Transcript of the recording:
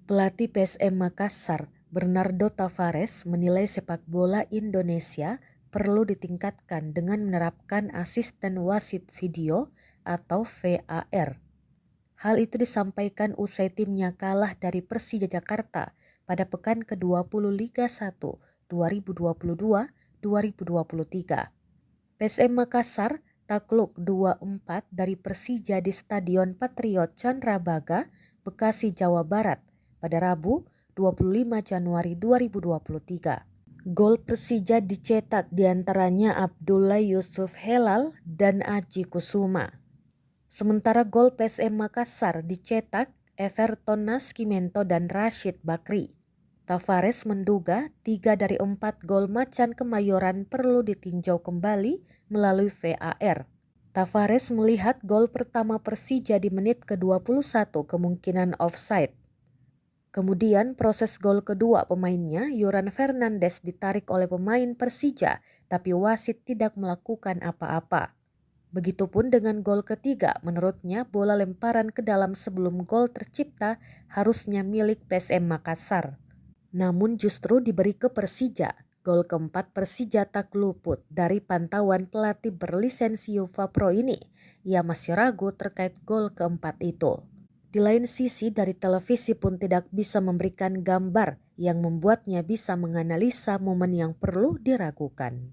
Pelatih PSM Makassar, Bernardo Tavares, menilai sepak bola Indonesia perlu ditingkatkan dengan menerapkan asisten wasit video atau VAR. Hal itu disampaikan usai timnya kalah dari Persija Jakarta pada pekan ke-20 Liga 1 2022-2023. PSM Makassar takluk 2-4 dari Persija di Stadion Patriot Candrabaga, Bekasi, Jawa Barat pada Rabu 25 Januari 2023. Gol Persija dicetak diantaranya Abdullah Yusuf Helal dan Aji Kusuma. Sementara gol PSM Makassar dicetak Everton Naskimento dan Rashid Bakri. Tavares menduga 3 dari 4 gol Macan Kemayoran perlu ditinjau kembali melalui VAR. Tavares melihat gol pertama Persija di menit ke-21 kemungkinan offside. Kemudian proses gol kedua pemainnya, Yoran Fernandes, ditarik oleh pemain Persija, tapi wasit tidak melakukan apa-apa. Begitupun dengan gol ketiga, menurutnya bola lemparan ke dalam sebelum gol tercipta harusnya milik PSM Makassar. Namun justru diberi ke Persija. Gol keempat Persija tak luput dari pantauan pelatih berlisensi UEFA Pro ini. Ia masih ragu terkait gol keempat itu. Di lain sisi, dari televisi pun tidak bisa memberikan gambar yang membuatnya bisa menganalisa momen yang perlu diragukan.